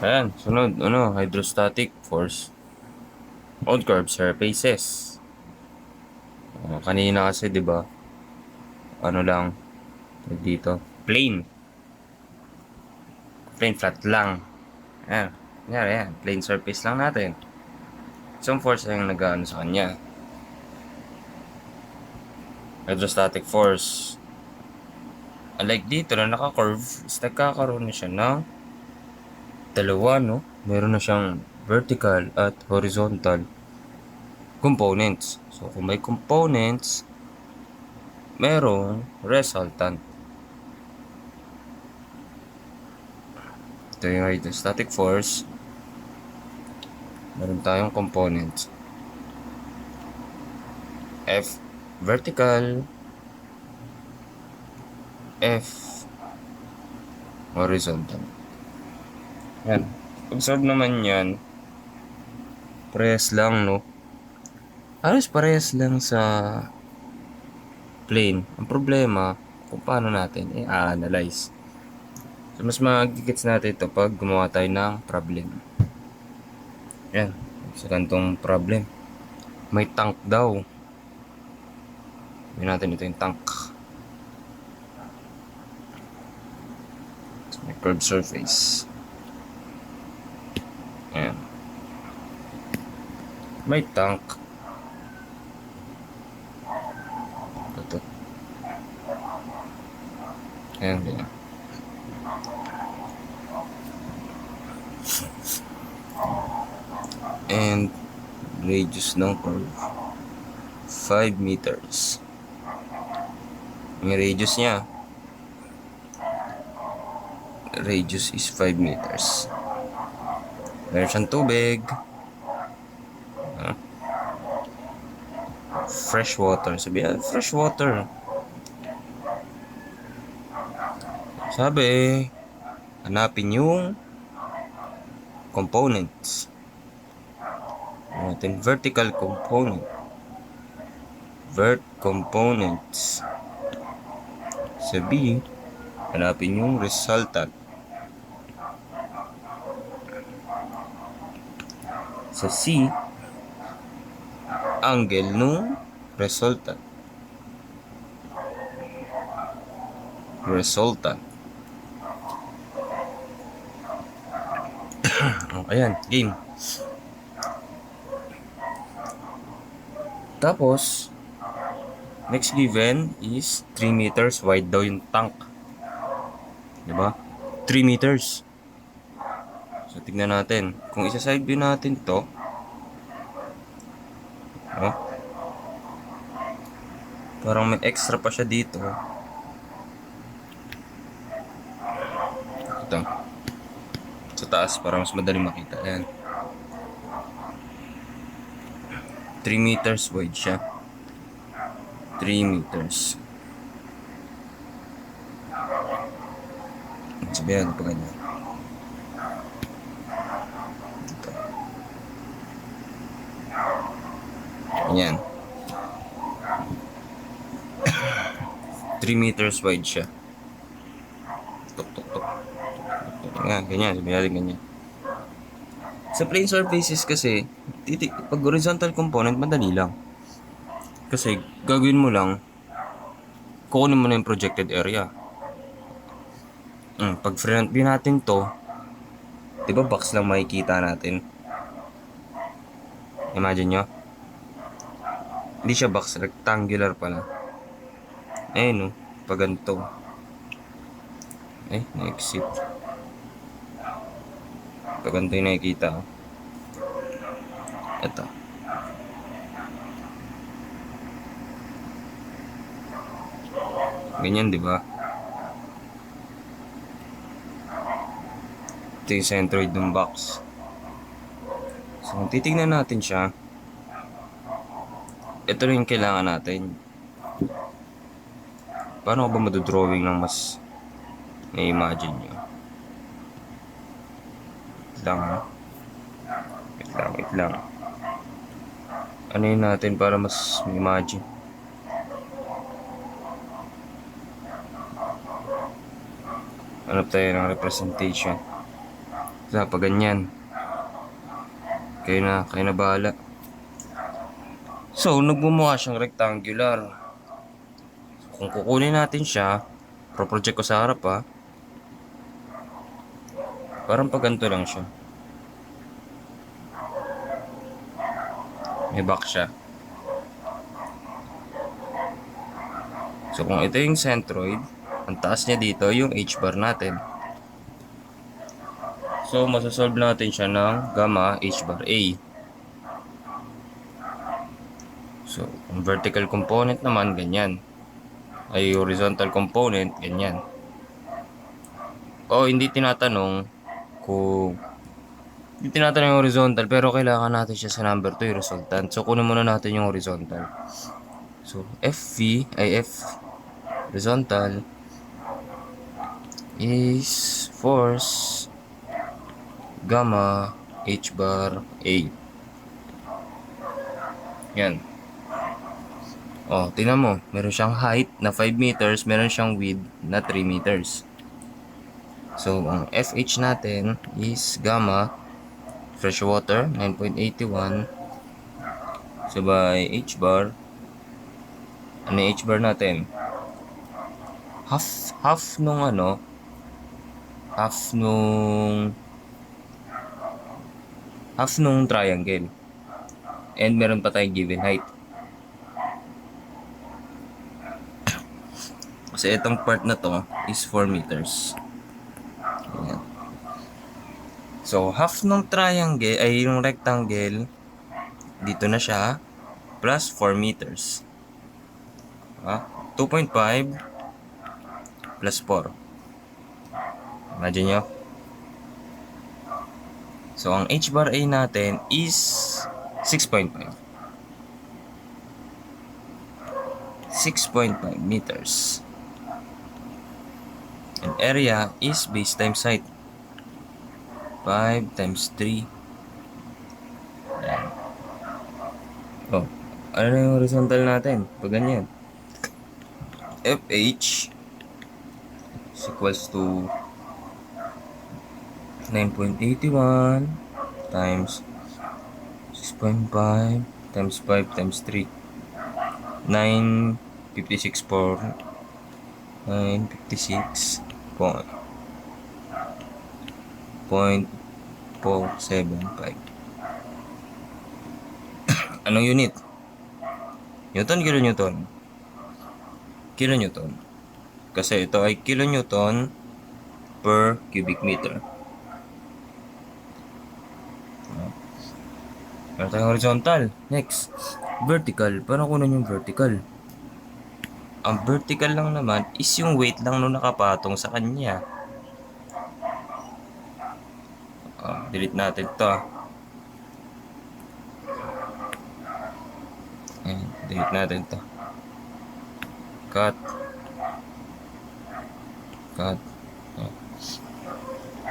Ayan, sunod, hydrostatic force on curved surfaces. Kanina kasi, di ba, ano lang, dito, plain flat lang. Ayan, yan, plain surface lang natin. Some force yung nag-ano sa kanya. Hydrostatic force. Unlike dito na naka-curve, is nagkakaroon na siya ng dalawa, no? Meron na siyang vertical at horizontal components. So, kung may components, merong resultant. Ito yung hydrostatic force. Meron tayong components. F vertical, F horizontal. Yan. Observe naman yan. Parehas lang, no? Halos parehas lang sa plane. Ang problema, kung paano natin i-analyze. So, mas magigits natin ito pag gumawa tayo ng problem. Yan. Sa ganitong problem. May tank daw. Sabihin natin ito yung tank. So, may curved surface. Ayan. May tank. Ito. Ayan, ganyan. And radius ng curve 5 meters. Yung radius niya, radius is 5 meters. Meron siyang tubig, fresh water. Sabi, fresh water. Sabi, hanapin yung components. Natin vertical component. Vert components. Sabi, hanapin yung resultant. Sa C, angle nung resultant. Ayan, game. Tapos, next given is 3 meters wide daw yung tank. Diba? 3 meters. So, tignan natin. Kung isa-side view natin to, parang may extra pa siya dito. Ito. Sa taas, para mas madali makita. Ayan. 3 meters wide siya. 3 meters. Sabihan pa ganyan. Ito. Ayan. 3 meters wide siya. Tuk. Ayan, ganyan. Sabihin natin ganyan. Sa plane surfaces kasi, pag horizontal component, madali lang. Kasi, gagawin mo lang, kukunin mo na yung projected area. Pag front view natin to, di ba box lang makikita natin? Imagine nyo. Hindi siya box, rectangular pala. Ayun, no? Pag ganito. Na-exit. Pag ganito yung nakikita. Ito. Ganyan, di ba? Ito yung centroid ng box. So, kung titignan natin siya, ito rin yung kailangan natin. Paano ko ba madodrawing ng mas na-imagine nyo? Wait lang. Ano yun natin para mas ma-imagine? Hanap tayo ng representation. Sa pa ganyan. Kayo na bahala. So, nagmumukha siyang rectangular. Kung kukunin natin siya, pro-project ko sa harap ha. Parang pag ganito lang siya. May back siya. So, kung ito yung centroid, ang taas niya dito yung h-bar natin. So, masasolve natin siya ng gamma h-bar A. So, ang vertical component naman, ganyan. Ay, horizontal component, ganyan. O, hindi tinatanong kung... Hindi tinatanong yung horizontal, pero kailangan natin siya sa number 2, yung resultant. So, kunin muna natin yung horizontal. So, FV, ay F, horizontal, is force gamma h bar A. Yan. Oh, tingnan mo. Meron siyang height na 5 meters, meron siyang width na 3 meters. So, ang FH natin is gamma fresh water 9.81 sabay h bar. Ano yung h bar natin? Half nung ano, half nung triangle. And meron pa tayong given height. Kasi itong part na to is 4 meters. Ayan. So, half nung triangle, ay yung rectangle, dito na siya, plus 4 meters. 2.5 plus 4. Imagine nyo. So, ang h bar A natin is 6.5. 6.5 meters. And area is base times height. 5 times 3. Ayan. Oh, ano na yung horizontal natin? Pag ganyan. FH is equals to 9.81 times 6.5 times 5 times 3. 956 for 956 point 475. Anong unit? Newton, kilonewton? Kilonewton. Kasi ito ay kilonewton per cubic meter. Meron tayong horizontal. Next, vertical. Paano kunin yung vertical? Ang vertical lang naman is yung weight lang nung nakapatong sa kanya. Delete natin to. Ayan, delete natin to. Cut. Ayan.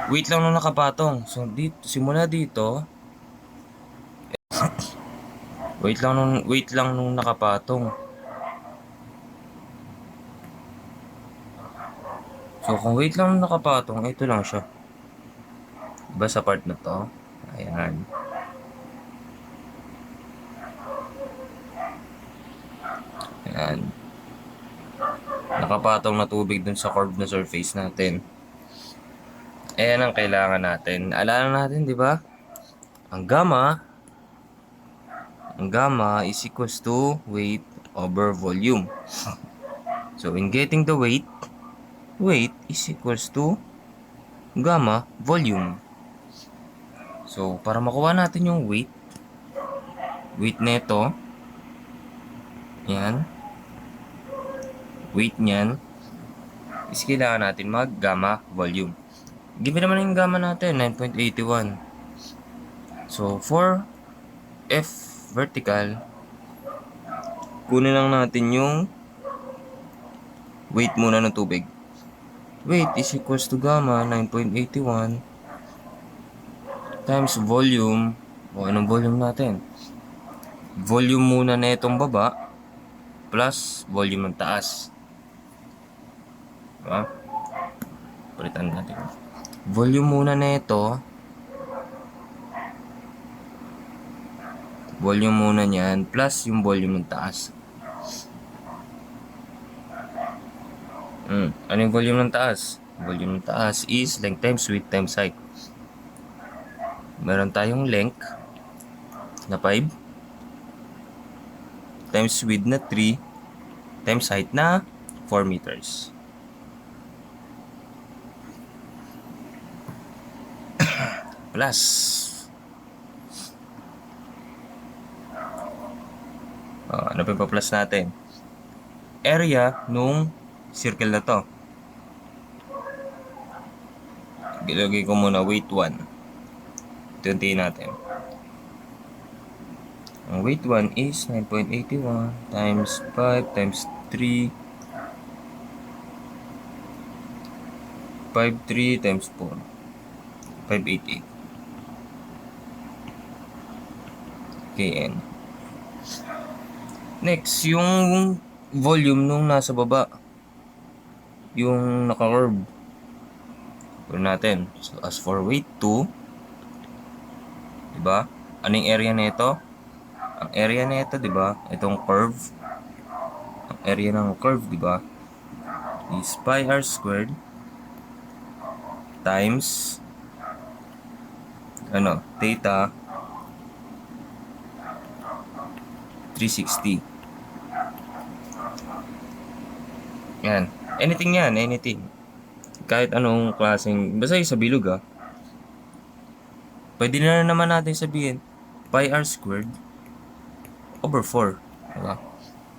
Weight lang nung nakapatong. So, dito, simula dito, wait lang nung nakapatong. So, kung wait lang nung nakapatong, ito lang siya. Diba sa part na to? Ayan. Ayan. Nakapatong na tubig dun sa curved na surface natin. Ayan ang kailangan natin. Alala natin, di ba? Ang gamma is equals to weight over volume. So, in getting the weight is equals to gamma volume. So, para makuha natin yung weight neto, yan, weight nyan, is kailangan natin mag gamma volume. Given naman yung gamma natin, 9.81. So, for F vertical, kunin lang natin yung weight muna ng tubig. Weight is equals to gamma 9.81 times volume. O, anong volume natin? Volume muna na itong baba plus volume ng taas. Diba? Palitan natin. Volume muna na ito Volume muna niyan plus yung volume ng taas. Ano yung volume ng taas? Volume ng taas is length times width times height. Meron tayong length na 5 times width na 3 times height na 4 meters. Plus ano pa plus natin? Area nung circle na to. Ilagay ko muna weight 1. Tuntiin natin. Ang weight 1 is 9.81 times 5 times 3 5.3 times 4 588 kN. Next, yung volume nung nasa baba, yung naka-curve, gawin natin. So, as for weight 2, diba? Anong area na ito? Ang area na ito, diba? Itong curve. Ang area ng curve, diba? Is pi r squared times theta 360. Yan. Anything yan, anything. Kahit anong klaseng, basta sa bilog pwede na naman natin sabihin pi r squared over 4. Diba?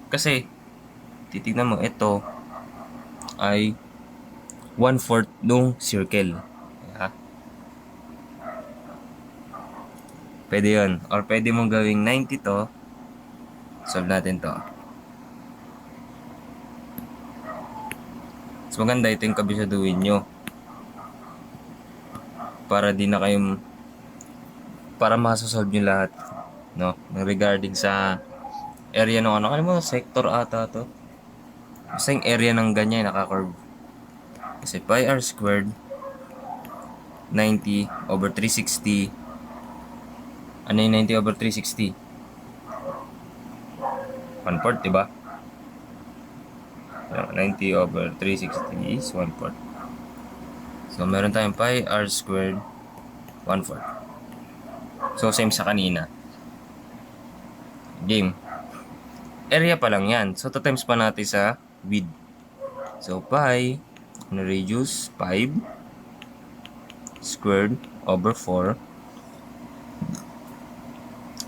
Kasi, titignan mo, ito ay 1/4 nung circle. Diba? Pwede yun. Or pwede mong gawing 90 to. Solve natin to. So maganda ito yung kabisaduhin nyo. Para di na kayong, para masasolve nyo lahat. No? Regarding sa area ng sector ata to. Basta yung area ng ganyan naka-curve. Kasi pi r squared 90 over 360. Ano yung 90 over 360? 1/4, diba? 90 over 360 is 1/4. So, meron tayong pi r squared 1/4. So, same sa kanina. Game. Area pa lang yan. So, times pa natin sa width. So, pi, na-reduce 5 squared over 4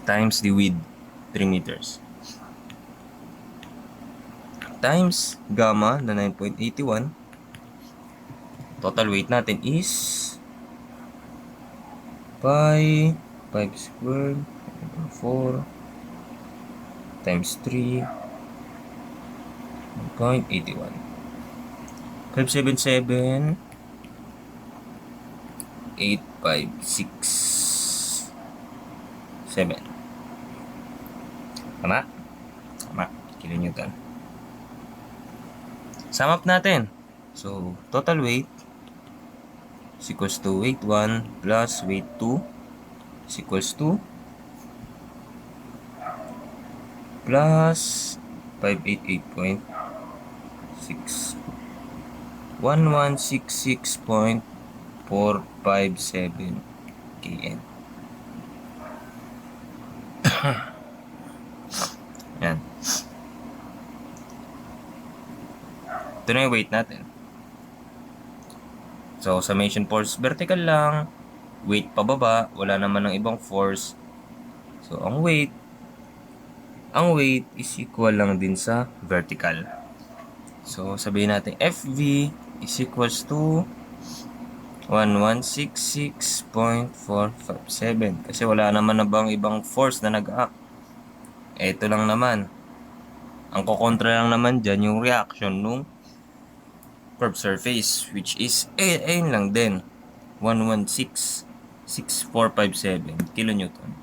times the width, 3 meters. Times gamma na 9.81. Total weight natin is pi 5 squared over 4 times 3 1.81. 577 856 7. Tama? Tama. Kilonewton. Sum up natin. So, total weight is equals to weight 1 plus weight 2 is equals to plus 588.6 1166.457 kN. Yan. Ito na yung weight natin. So, summation force vertical lang. Weight pababa. Wala naman ng ibang force. So, ang weight is equal lang din sa vertical. So, sabihin natin FV is equals to 1166.457. Kasi wala naman na bang ibang force na nag-act. Ito lang naman. Ang kukontra lang naman dyan yung reaction nung curved surface, which is ayun lang din, 1166.457 kilonewton.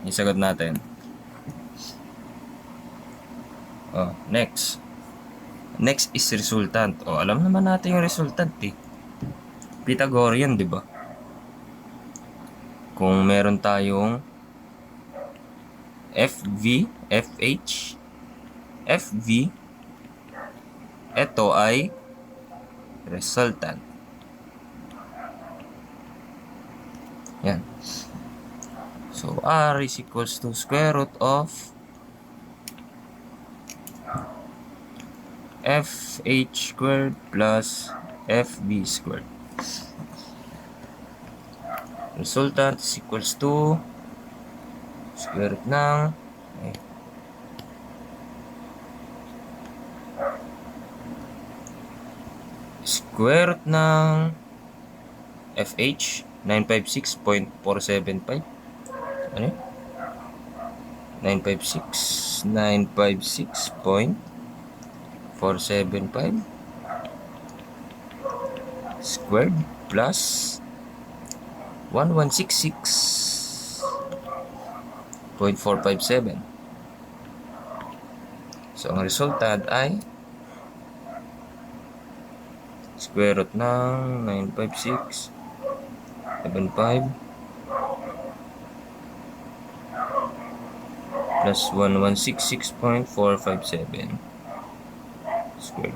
Isagot natin. Next is resultant. Alam naman natin yung resultant Pythagorean, di ba? kung meron tayong FV, FH, FV, ito ay resultant. Yan. So, R is equals to square root of FH squared plus FB squared. Resultant is equals to square root ng square root ng FH 956.475. Ano yun? 956.475 squared plus 1166.457. So, ang resultant ay square root ng 956.75 plus 1166.457 squared.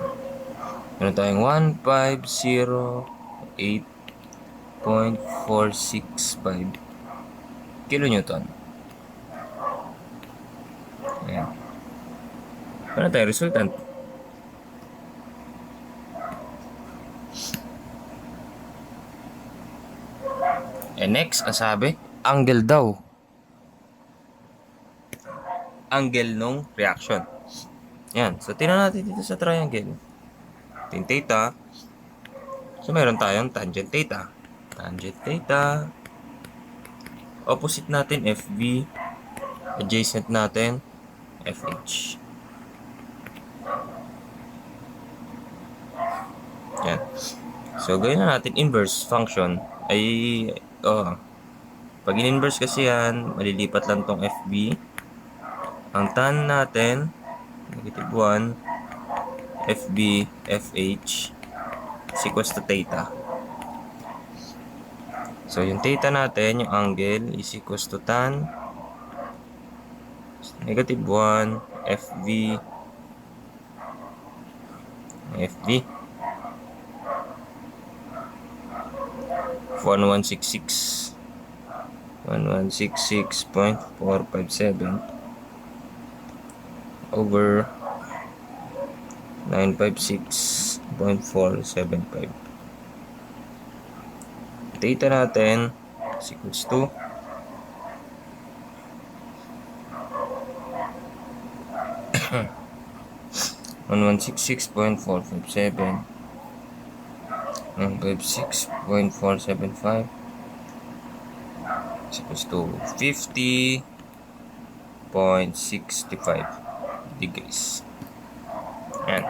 Meron tayong 1508.465 kilonewton. Ayan. Ano tayo resultant? And next, ang sabi, angle daw. Angle nung reaction. Yan. So, tingnan natin dito sa triangle. Tin theta. So, meron tayong tangent theta. Tangent theta. Opposite natin, FB. Adjacent natin, FH. Yan. So, gawin na natin inverse function. Pag in-inverse kasi yan, malilipat lang tong FB. Ang tan natin, -1, FB, FH, is equals to theta. So, yung theta natin, yung angle, is equals to tan -1, FB, FB, 1166.457 over 956.475. Theta natin is equals to 1166.457 956.475 is equals to 50.65 degrees. Yan.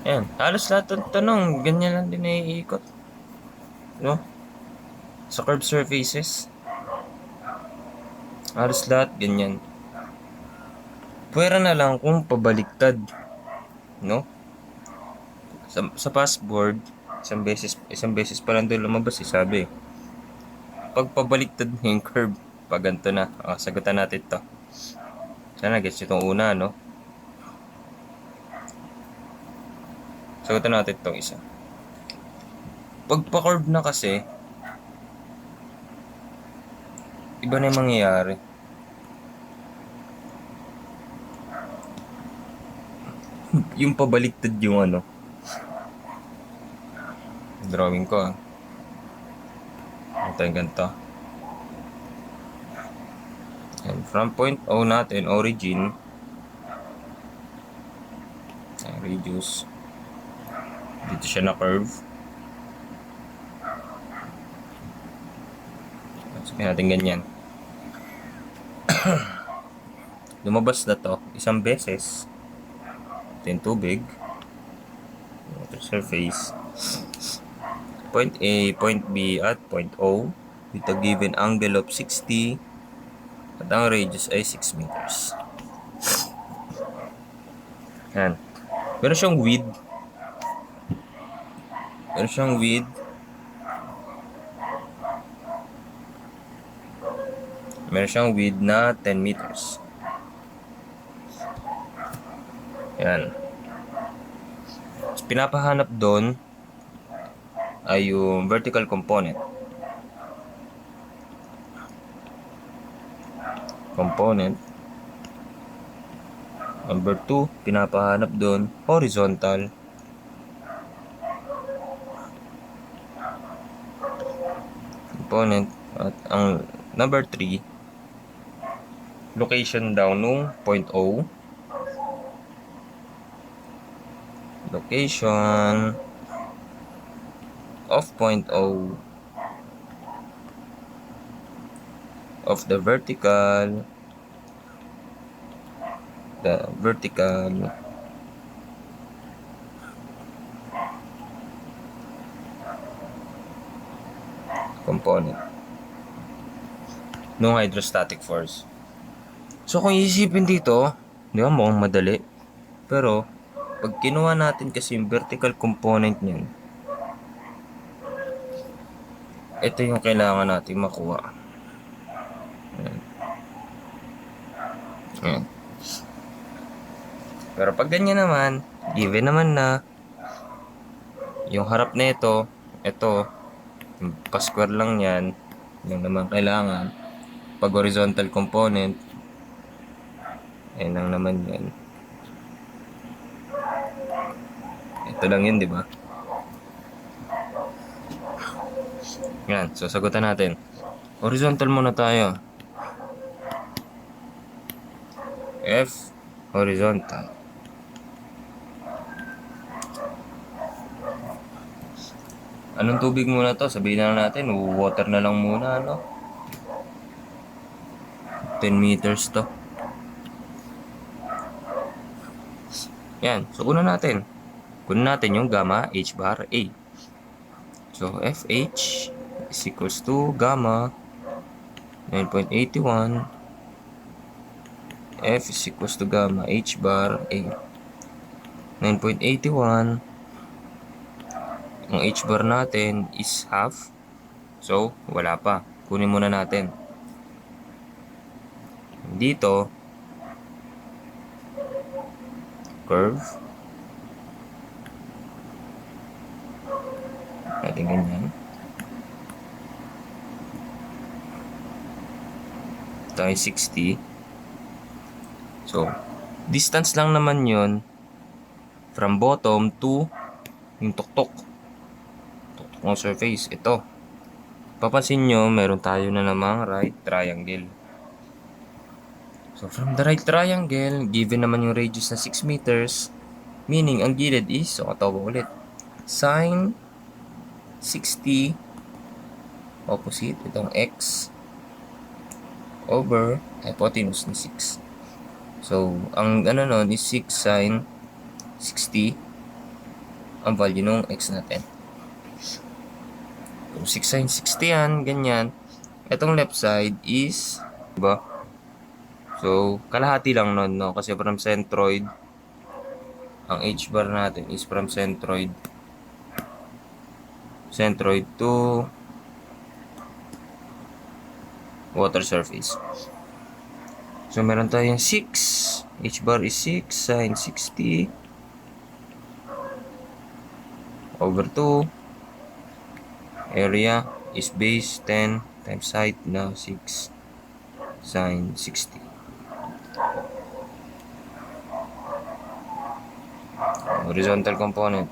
Yan. Halos lahat ng tanong, ganyan lang din naiikot. No? Sa curved surfaces. Halos lahat ganyan. Pwera na lang kung pabaliktad. No? Sa passboard, isang beses pa lang doon lumabas, sabi. Pag pabaliktad na yung curve, pag ganito na, sagutan natin to. Sana gets itong una, no? Sagutan natin itong isa. Pag pa-curve na kasi, iba na yung mangyayari. Yung pabaliktad yung ano. Drawing ko, Ito yung ganito. And from point O natin, origin, radius, dito siya na curve. Sabihin natin ganyan. Lumabas na to isang beses. Ito yung tubig, water surface, point A, point B at point O with a given angle of 60 at ang radius ay 6 meters. Yan. Meron siyang width. Meron siyang width na 10 meters. Yan. So, pinapahanap doon ay yung vertical component. Number 2, pinapahanap doon horizontal. Component. At ang number 3, location daw nung point O. Location of point O of the vertical component ng hydrostatic force. So kung isipin dito, di ba mukhang madali. Pero pag kinuha natin kasi yung vertical component niyan, ito yung kailangan natin makuha. Ayan. Pero pag ganyan naman, given naman na yung harap na ito, yung pa-square lang yan, yung naman kailangan. Pag horizontal component, lang naman yan. Ito lang yun, di ba? Yan, so sagutan natin. Horizontal muna tayo. F, horizontal. Anong tubig muna to? Sabihin na natin, water na lang muna, no? 10 meters to. Yan, so kunin natin. Kunin natin yung gamma H bar A. So, FH is equals to gamma 9.81. F is equals to gamma H bar A 9.81. Ang H bar natin is half. So, wala pa. Kunin muna natin. Dito, curve. Natin ganyan. Ito ay 60. So, distance lang naman yon from bottom to yung tuktok ng surface. Ito. Papansin nyo, meron tayo na namang right triangle. So, from the right triangle, given naman yung radius na 6 meters, meaning ang gilid is, so katawa ulit, sine 60 opposite, itong x over hypotenuse ni 6. So, ang ano nun is 6 sine 60 ang value ng x natin. So, 6 sine 60 yan, ganyan. Itong left side is, diba? So, kalahati lang nun, no? Kasi from centroid, ang h bar natin is from centroid to water surface. So, meron tayong 6. H bar is 6 sine 60 over 2. Area is base 10 times height na 6 sine 60. Horizontal component.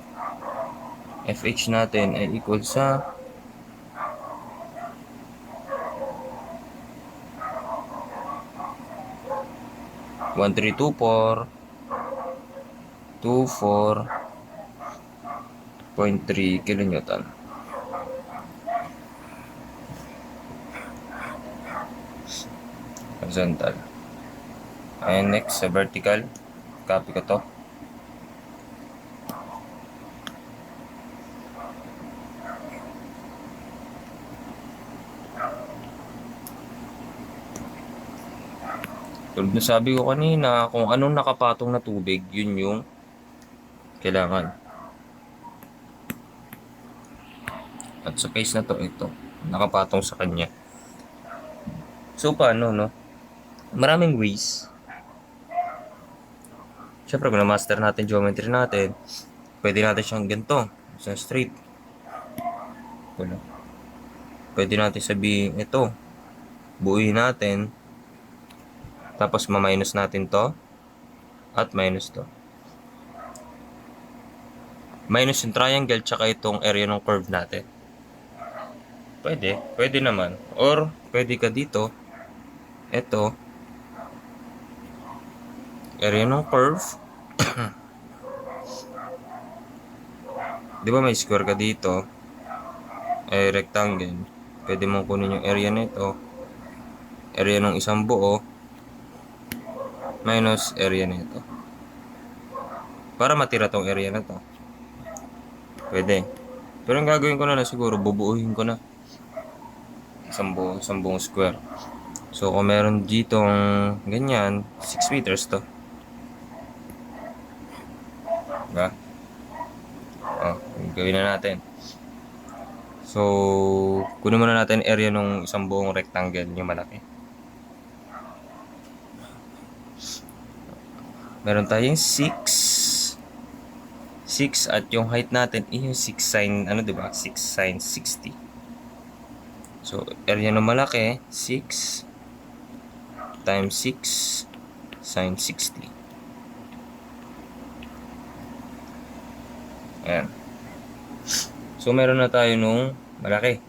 FH natin ay equal sa 1324.3 kilonewton. Horizontal. And next sa vertical, copy ko to. Tulad na sabi ko kanina, kung anong nakapatong na tubig, yun yung kailangan. At sa case na to, ito, nakapatong sa kanya. So, paano, no? Maraming ways. Siyempre, kung na-master natin geometry natin, pwede natin siyang ganito, sa straight. Wala. Pwede natin sabihin, ito, buuin natin, tapos ma-minus natin to, at minus to. Minus yung triangle, tsaka itong area ng curve natin. Pwede naman. Or, pwede ka dito, ito, area ng curve. Di ba may square ka dito? Rectangle. Pwede mong kunin yung area nito. Area ng isang buo. Minus area nito. Para matira tong area na to. Pwede. Pero ang gagawin ko na siguro, bubuuhin ko na. Isang buong square. So, kung meron ditong ganyan, 6 meters to. Diba? Gawin na natin. So, kunin muna natin area ng isang buong rectangle, yung malaki. Meron tayong 6 at yung height natin yung 6 sin, diba? 6 sin 60. So, area ng malaki, 6 times 6 sin 60. Ayan. So, meron na tayo nung malaki.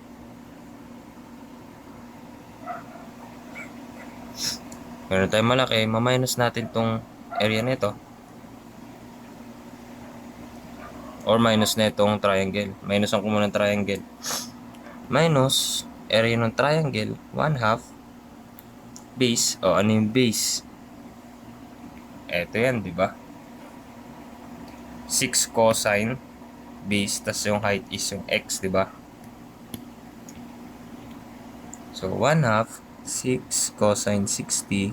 Meron tayong malaki, ma-minus natin tong area nito. Or minus na itong triangle. Minus ang kumunang triangle. Minus area ng triangle, 1/2 base. O, ano yung base? Eto yan, di ba? 6 cosine base, tas yung height is yung x, di ba? So, 1/2 6 cosine 60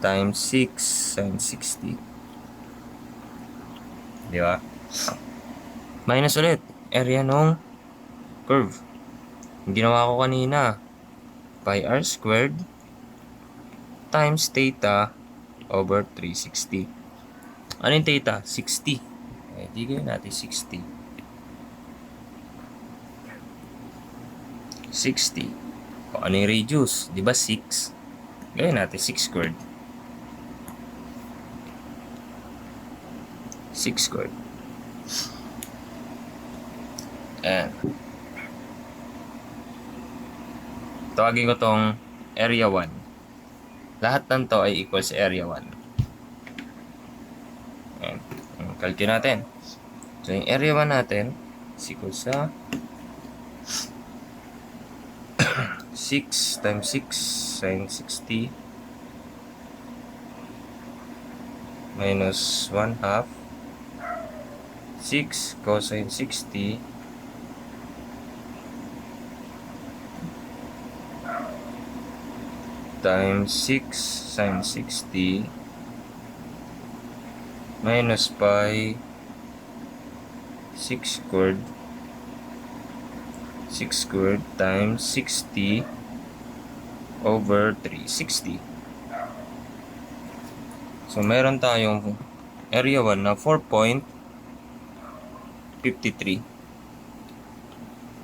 times 6 sin 60. Di ba? Minus ulit area ng curve. Yung ginawa ko kanina, pi r squared times theta over 360. Ano yung theta? 60. Di gawin natin 60. 60. O, ano yung radius? Di ba 6? Gawin natin 6 squared. 6 squared. Ayan. Tawagin ko tong area 1. Lahat ng to ay equal sa area 1. Ayan. Calculate natin. So, yung area 1 natin is equal sa 6 times 6 sin 60 minus 1/2 6 cosine 60 times 6 sin 60 minus pi 6 squared times 60 over 360. So, meron tayong area 1 na 4.53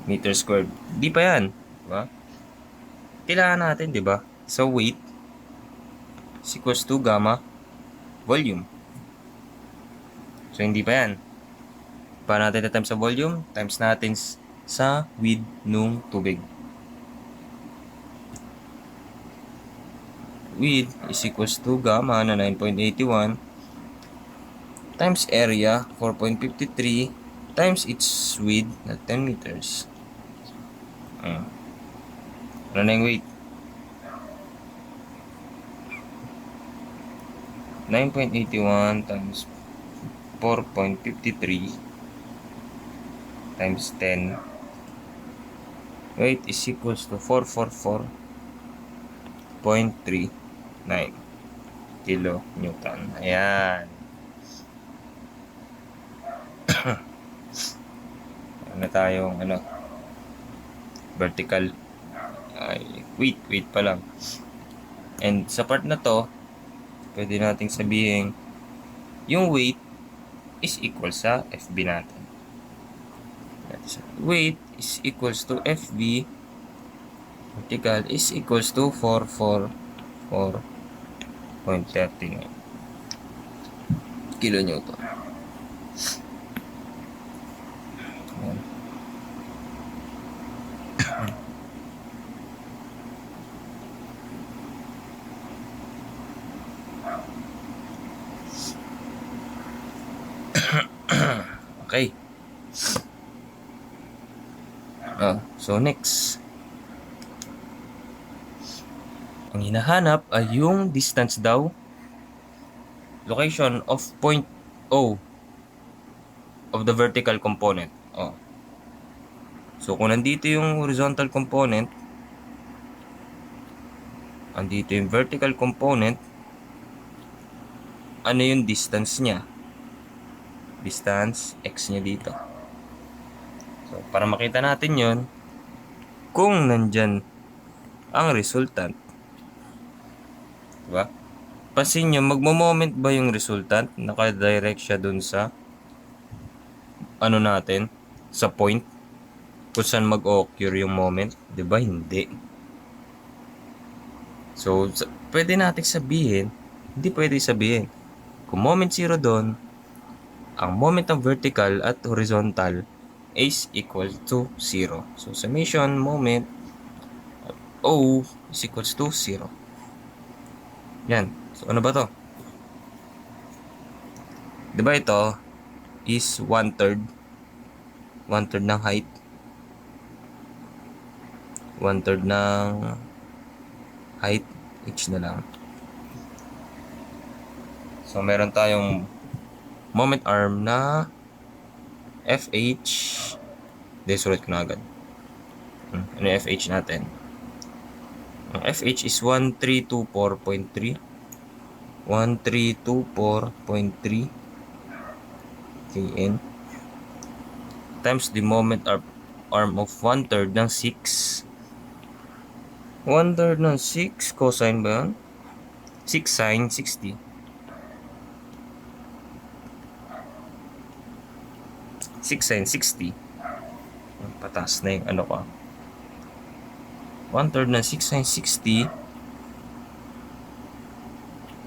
meter squared. Di pa yan. Diba? Kailangan natin, diba? So, weight is equals to gamma volume. So, hindi pa yan. Paano natin times sa volume? Times natin sa width nung tubig. Width is equals to gamma na 9.81 times area 4.53 times its width na 10 meters. Ano na yung weight? 9.81 times 4.53 times 10. Weight is equals to 444.39 kilo Newton. Ayan. Ano tayong vertical ay weight pa lang. And sa part na to, pwede nating sabihin yung weight is equal sa FB natin. Weight is equals to FB vertical is equals to 444.39 kilonewton. Ayan. Okay. So next, ang hinahanap ay yung distance daw, location of point O of the vertical component. So kung nandito yung horizontal component, andito yung vertical component, ano yung distance niya? Distance x niya dito. So para makita natin yon, kung nandyan ang resultant, diba? Pansin nyo, magmo-moment ba yung resultant? Naka-direct siya dun sa ano natin, sa point kung saan mag-occur yung moment, diba? Hindi. So pwede natin sabihin, hindi pwede sabihin, kung moment 0 doon, ang moment ng vertical at horizontal is equal to 0. So summation moment O is equals to 0. Yan. So ano ba to? Diba ito is 1/3. 1/3 ng height. 1/3 ng height. H na lang. So meron tayong moment arm na FH. Sulat ko na agad. Ano yung FH natin? Ang FH is 1324.3. 1324.3 kN times the moment arm of 1/3 ng 6. 1/3 ng 6, cosine ba yun? 6 sine 60. 6 sine 60. Patas na yung ano ko. 1/3 ng 6 sine 60.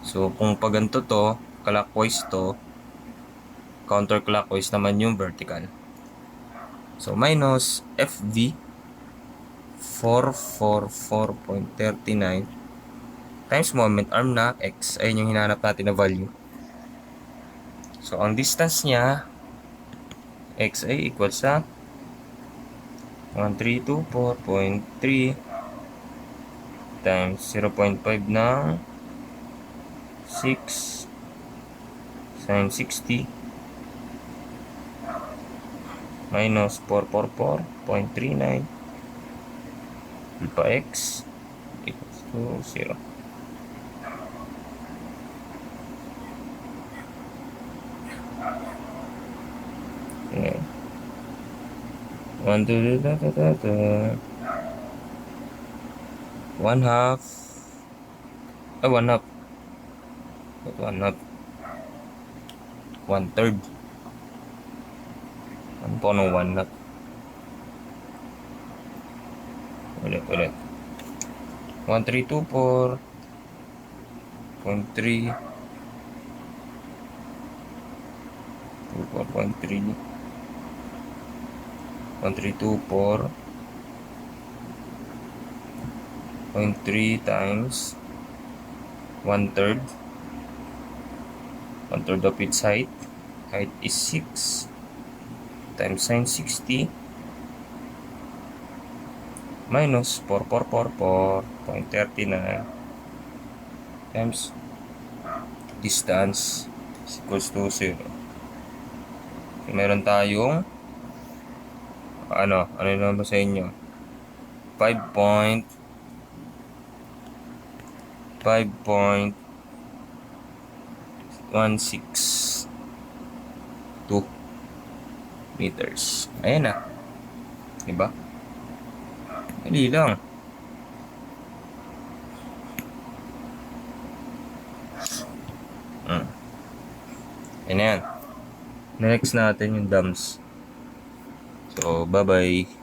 So kung pag ganito to, clockwise to, counterclockwise naman yung vertical. So minus FV 444.39 times moment arm na x. Ayun yung hinahanap natin na value. So ang distance niya x ay equal sa 1324.3 times 0.5 ng 6 sin 60 minus 444.39 alpha x equals to 0. Okay. 1 half. 1 half. 1/3. Ano po ng 1 half? Ulit. 1324.3 1324.3 times 1/3. 1/3 of its height. Height is 6 times sin 60 minus 4444.39 times distance is equals to 0. Okay, meron tayong ano naman ba sa inyo? 5.162 meters. Ayan na. Diba? Dali lang. Yan na yan. Next natin yung dams. So, bye-bye.